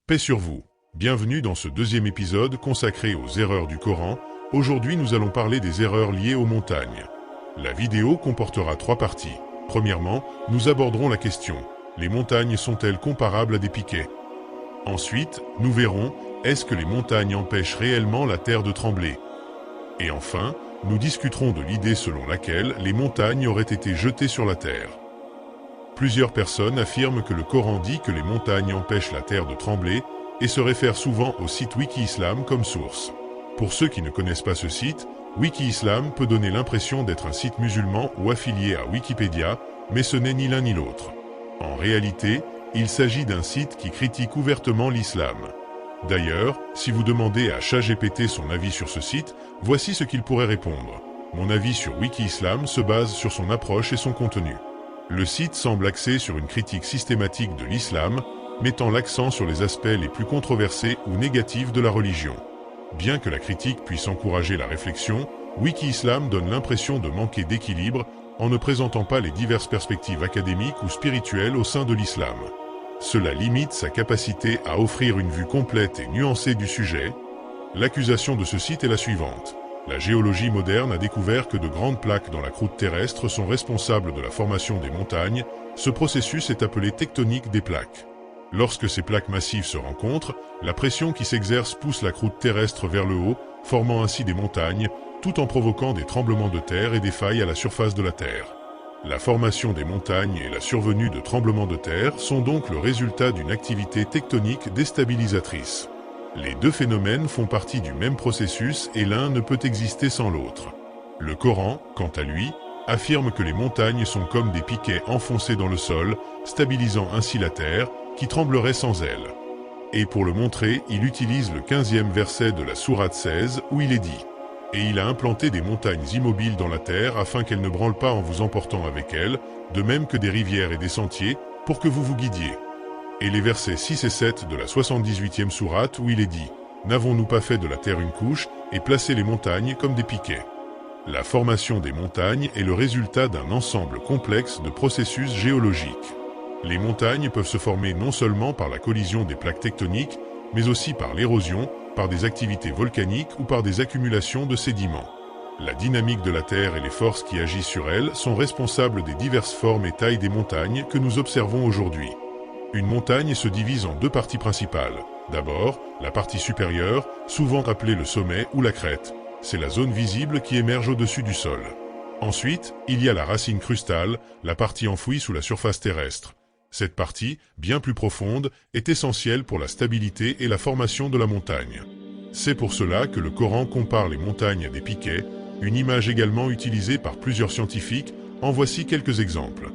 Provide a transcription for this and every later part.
Paix sur vous. Bienvenue dans ce deuxième épisode consacré aux erreurs du Coran. Aujourd'hui, nous allons parler des erreurs liées aux montagnes. La vidéo comportera 3 parties. Premièrement, nous aborderons la question: les montagnes sont-elles comparables à des piquets? Ensuite, nous verrons: est-ce que les montagnes empêchent réellement la terre de trembler? Et enfin, nous discuterons de l'idée selon laquelle les montagnes auraient été jetées sur la terre. Plusieurs personnes affirment que le Coran dit que les montagnes empêchent la terre de trembler et se réfèrent souvent au site Wiki-Islam comme source. Pour ceux qui ne connaissent pas ce site, Wiki-Islam peut donner l'impression d'être un site musulman ou affilié à Wikipédia, mais ce n'est ni l'un ni l'autre. En réalité, il s'agit d'un site qui critique ouvertement l'islam. D'ailleurs, si vous demandez à ChatGPT son avis sur ce site, voici ce qu'il pourrait répondre. Mon avis sur Wiki-Islam se base sur son approche et son contenu. Le site semble axé sur une critique systématique de l'islam, mettant l'accent sur les aspects les plus controversés ou négatifs de la religion. Bien que la critique puisse encourager la réflexion, Wiki-Islam donne l'impression de manquer d'équilibre en ne présentant pas les diverses perspectives académiques ou spirituelles au sein de l'islam. Cela limite sa capacité à offrir une vue complète et nuancée du sujet. L'accusation de ce site est la suivante. La géologie moderne a découvert que de grandes plaques dans la croûte terrestre sont responsables de la formation des montagnes. Ce processus est appelé tectonique des plaques. Lorsque ces plaques massives se rencontrent, la pression qui s'exerce pousse la croûte terrestre vers le haut, formant ainsi des montagnes, tout en provoquant des tremblements de terre et des failles à la surface de la Terre. La formation des montagnes et la survenue de tremblements de terre sont donc le résultat d'une activité tectonique déstabilisatrice. Les deux phénomènes font partie du même processus et l'un ne peut exister sans l'autre. Le Coran, quant à lui, affirme que les montagnes sont comme des piquets enfoncés dans le sol, stabilisant ainsi la terre, qui tremblerait sans elle. Et pour le montrer, il utilise le 15e verset de la sourate 16 où il est dit: « Et il a implanté des montagnes immobiles dans la terre afin qu'elles ne branlent pas en vous emportant avec elles, de même que des rivières et des sentiers, pour que vous vous guidiez. » Et les versets 6 et 7 de la 78e sourate où il est dit: « N'avons-nous pas fait de la terre une couche et placé les montagnes comme des piquets ?» La formation des montagnes est le résultat d'un ensemble complexe de processus géologiques. Les montagnes peuvent se former non seulement par la collision des plaques tectoniques, mais aussi par l'érosion, par des activités volcaniques ou par des accumulations de sédiments. La dynamique de la Terre et les forces qui agissent sur elle sont responsables des diverses formes et tailles des montagnes que nous observons aujourd'hui. Une montagne se divise en 2 parties principales. D'abord, la partie supérieure, souvent appelée le sommet ou la crête. C'est la zone visible qui émerge au-dessus du sol. Ensuite, il y a la racine crustale, la partie enfouie sous la surface terrestre. Cette partie, bien plus profonde, est essentielle pour la stabilité et la formation de la montagne. C'est pour cela que le Coran compare les montagnes à des piquets, une image également utilisée par plusieurs scientifiques. En voici quelques exemples.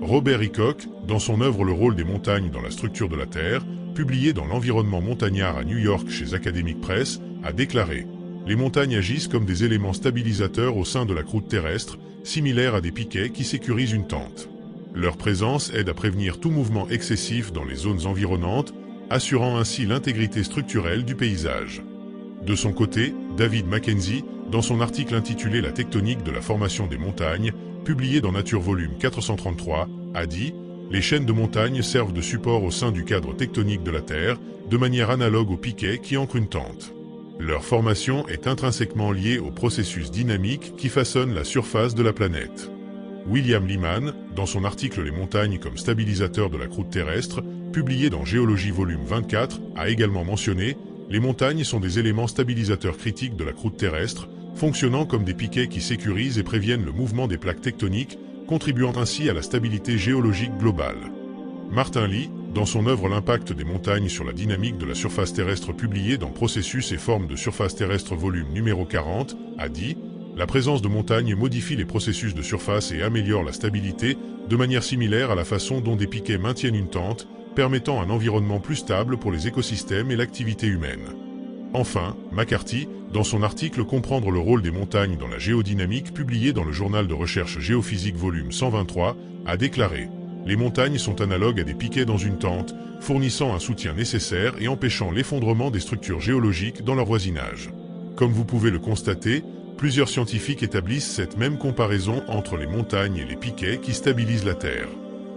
Robert Hickok, dans son œuvre Le rôle des montagnes dans la structure de la Terre, publiée dans l'environnement montagnard à New York chez Academic Press, a déclaré: « Les montagnes agissent comme des éléments stabilisateurs au sein de la croûte terrestre, similaires à des piquets qui sécurisent une tente. Leur présence aide à prévenir tout mouvement excessif dans les zones environnantes, assurant ainsi l'intégrité structurelle du paysage. » De son côté, David Mackenzie, dans son article intitulé La tectonique de la formation des montagnes, publié dans Nature volume 433, a dit: « Les chaînes de montagnes servent de support au sein du cadre tectonique de la Terre, de manière analogue aux piquets qui ancrent une tente. Leur formation est intrinsèquement liée au processus dynamique qui façonne la surface de la planète. » William Lyman, dans son article Les montagnes comme stabilisateurs de la croûte terrestre, publié dans Géologie volume 24, a également mentionné: « Les montagnes sont des éléments stabilisateurs critiques de la croûte terrestre, fonctionnant comme des piquets qui sécurisent et préviennent le mouvement des plaques tectoniques, contribuant ainsi à la stabilité géologique globale. » Martin Lee, dans son œuvre L'impact des montagnes sur la dynamique de la surface terrestre publiée dans Processus et formes de surface terrestre volume numéro 40, a dit: « La présence de montagnes modifie les processus de surface et améliore la stabilité de manière similaire à la façon dont des piquets maintiennent une tente, permettant un environnement plus stable pour les écosystèmes et l'activité humaine. » Enfin, McCarthy, dans son article Comprendre le rôle des montagnes dans la géodynamique publié dans le journal de recherche géophysique volume 123, a déclaré: « Les montagnes sont analogues à des piquets dans une tente, fournissant un soutien nécessaire et empêchant l'effondrement des structures géologiques dans leur voisinage. » Comme vous pouvez le constater, plusieurs scientifiques établissent cette même comparaison entre les montagnes et les piquets qui stabilisent la Terre.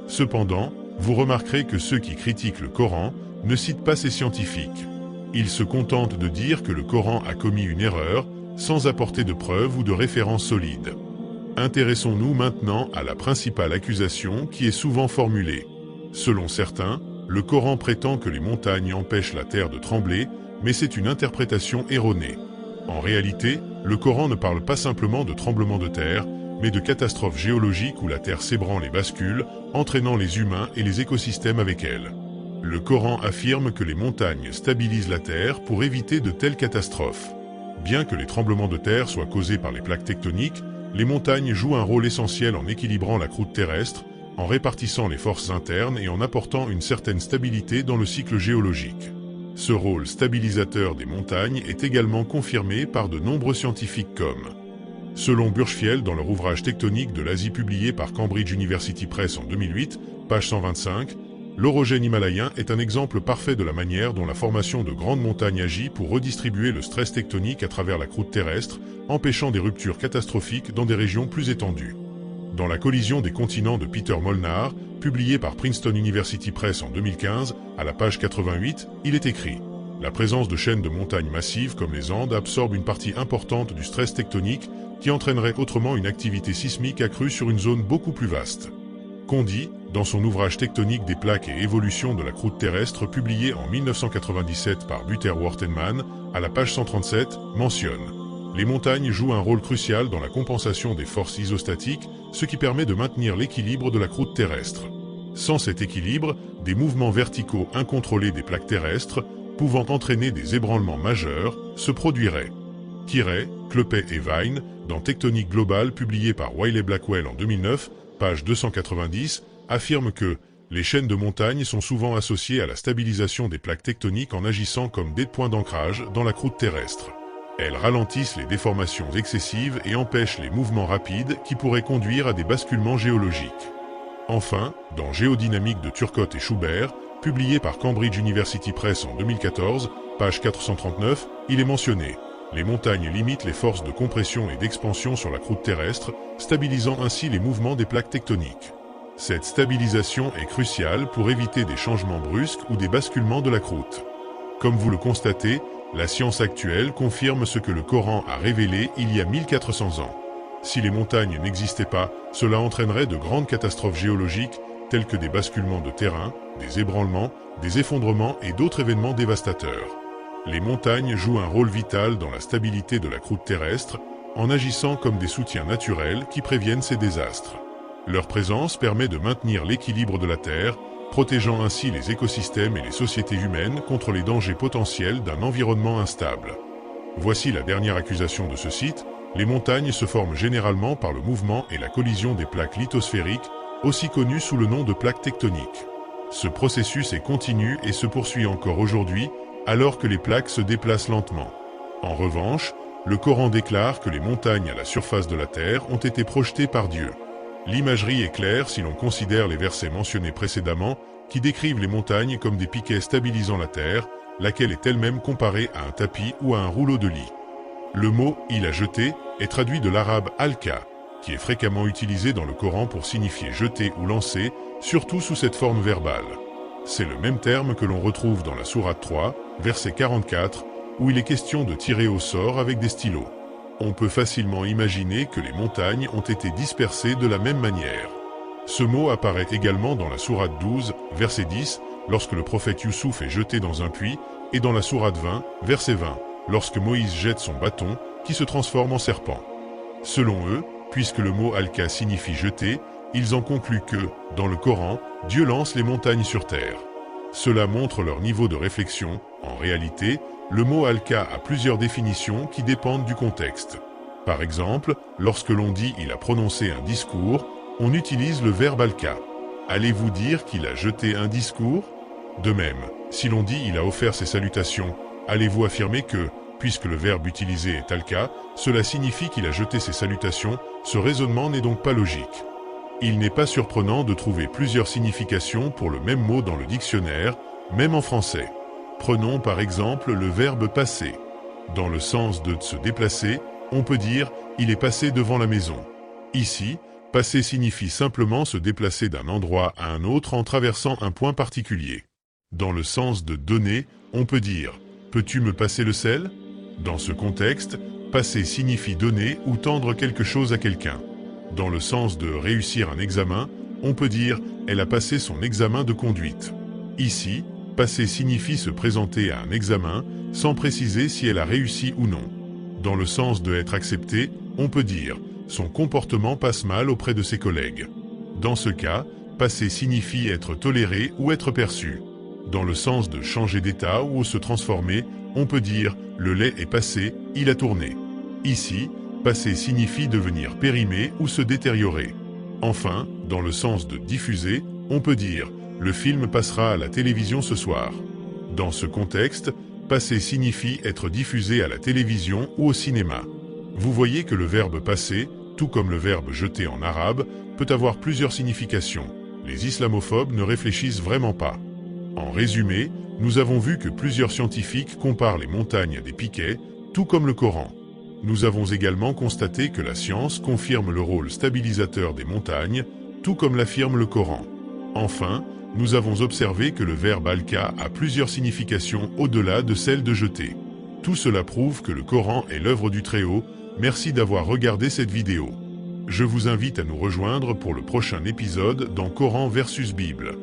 Cependant, vous remarquerez que ceux qui critiquent le Coran ne cite pas ces scientifiques. Il se contente de dire que le Coran a commis une erreur, sans apporter de preuves ou de références solides. Intéressons-nous maintenant à la principale accusation qui est souvent formulée. Selon certains, le Coran prétend que les montagnes empêchent la terre de trembler, mais c'est une interprétation erronée. En réalité, le Coran ne parle pas simplement de tremblements de terre, mais de catastrophes géologiques où la terre s'ébranle et bascule, entraînant les humains et les écosystèmes avec elle. Le Coran affirme que les montagnes stabilisent la terre pour éviter de telles catastrophes. Bien que les tremblements de terre soient causés par les plaques tectoniques, les montagnes jouent un rôle essentiel en équilibrant la croûte terrestre, en répartissant les forces internes et en apportant une certaine stabilité dans le cycle géologique. Ce rôle stabilisateur des montagnes est également confirmé par de nombreux scientifiques comme selon Burchfield dans leur ouvrage Tectonique de l'Asie publié par Cambridge University Press en 2008, page 125, l'orogène himalayen est un exemple parfait de la manière dont la formation de grandes montagnes agit pour redistribuer le stress tectonique à travers la croûte terrestre, empêchant des ruptures catastrophiques dans des régions plus étendues. Dans la collision des continents de Peter Molnar, publié par Princeton University Press en 2015, à la page 88, il est écrit « La présence de chaînes de montagnes massives comme les Andes absorbe une partie importante du stress tectonique qui entraînerait autrement une activité sismique accrue sur une zone beaucoup plus vaste. » Condy, dans son ouvrage Tectonique des plaques et évolution de la croûte terrestre publié en 1997 par Butterworth-Heinemann, à la page 137, mentionne « Les montagnes jouent un rôle crucial dans la compensation des forces isostatiques, ce qui permet de maintenir l'équilibre de la croûte terrestre. Sans cet équilibre, des mouvements verticaux incontrôlés des plaques terrestres, pouvant entraîner des ébranlements majeurs, se produiraient. » Kiray, Clopet et Vine, dans Tectonique globale publié par Wiley-Blackwell en 2009, page 290, affirment que les chaînes de montagnes sont souvent associées à la stabilisation des plaques tectoniques en agissant comme des points d'ancrage dans la croûte terrestre. Elles ralentissent les déformations excessives et empêchent les mouvements rapides qui pourraient conduire à des basculements géologiques. Enfin, dans Géodynamique de Turcotte et Schubert, publié par Cambridge University Press en 2014, page 439, il est mentionné « Les montagnes limitent les forces de compression et d'expansion sur la croûte terrestre, stabilisant ainsi les mouvements des plaques tectoniques. Cette stabilisation est cruciale pour éviter des changements brusques ou des basculements de la croûte. Comme vous le constatez, la science actuelle confirme ce que le Coran a révélé il y a 1400 ans. Si les montagnes n'existaient pas, cela entraînerait de grandes catastrophes géologiques, telles que des basculements de terrain, des ébranlements, des effondrements et d'autres événements dévastateurs. Les montagnes jouent un rôle vital dans la stabilité de la croûte terrestre, en agissant comme des soutiens naturels qui préviennent ces désastres. Leur présence permet de maintenir l'équilibre de la Terre, protégeant ainsi les écosystèmes et les sociétés humaines contre les dangers potentiels d'un environnement instable. Voici la dernière accusation de ce site. Les montagnes se forment généralement par le mouvement et la collision des plaques lithosphériques, aussi connues sous le nom de plaques tectoniques. Ce processus est continu et se poursuit encore aujourd'hui, alors que les plaques se déplacent lentement. En revanche, le Coran déclare que les montagnes à la surface de la Terre ont été projetées par Dieu. L'imagerie est claire si l'on considère les versets mentionnés précédemment, qui décrivent les montagnes comme des piquets stabilisant la Terre, laquelle est elle-même comparée à un tapis ou à un rouleau de lit. Le mot « il a jeté » est traduit de l'arabe « alka », qui est fréquemment utilisé dans le Coran pour signifier jeter ou lancer, surtout sous cette forme verbale. C'est le même terme que l'on retrouve dans la sourate 3, verset 44, où il est question de tirer au sort avec des stylos. On peut facilement imaginer que les montagnes ont été dispersées de la même manière. Ce mot apparaît également dans la sourate 12, verset 10, lorsque le prophète Youssouf est jeté dans un puits, et dans la sourate 20, verset 20, lorsque Moïse jette son bâton, qui se transforme en serpent. Selon eux, puisque le mot alka signifie jeter, ils en concluent que, dans le Coran, Dieu lance les montagnes sur terre. Cela montre leur niveau de réflexion. En réalité, le mot alka a plusieurs définitions qui dépendent du contexte. Par exemple, lorsque l'on dit « il a prononcé un discours », on utilise le verbe alka. Allez-vous dire qu'il a jeté un discours? De même, si l'on dit « il a offert ses salutations », allez-vous affirmer que, puisque le verbe utilisé est alka, cela signifie qu'il a jeté ses salutations? Ce raisonnement n'est donc pas logique. Il n'est pas surprenant de trouver plusieurs significations pour le même mot dans le dictionnaire, même en français. Prenons par exemple le verbe « passer ». Dans le sens de se déplacer, on peut dire « il est passé devant la maison ». Ici, passer signifie simplement se déplacer d'un endroit à un autre en traversant un point particulier. Dans le sens de donner, on peut dire « Peux-tu me passer le sel ?» Dans ce contexte, passer signifie donner ou tendre quelque chose à quelqu'un. Dans le sens de réussir un examen, on peut dire « Elle a passé son examen de conduite ». Ici, passer signifie se présenter à un examen, sans préciser si elle a réussi ou non. Dans le sens de être accepté, on peut dire « Son comportement passe mal auprès de ses collègues ». Dans ce cas, passer signifie être toléré ou être perçu. Dans le sens de changer d'état ou se transformer, on peut dire « Le lait est passé, il a tourné ». Ici, passer signifie devenir périmé ou se détériorer. Enfin, dans le sens de diffuser, on peut dire « Le film passera à la télévision ce soir ». Dans ce contexte, passer signifie être diffusé à la télévision ou au cinéma. Vous voyez que le verbe passer, tout comme le verbe jeter en arabe, peut avoir plusieurs significations. Les islamophobes ne réfléchissent vraiment pas. En résumé, nous avons vu que plusieurs scientifiques comparent les montagnes à des piquets, tout comme le Coran. Nous avons également constaté que la science confirme le rôle stabilisateur des montagnes, tout comme l'affirme le Coran. Enfin, nous avons observé que le verbe alqa a plusieurs significations au-delà de celle de jeter. Tout cela prouve que le Coran est l'œuvre du Très-Haut. Merci d'avoir regardé cette vidéo. Je vous invite à nous rejoindre pour le prochain épisode dans Coran versus Bible.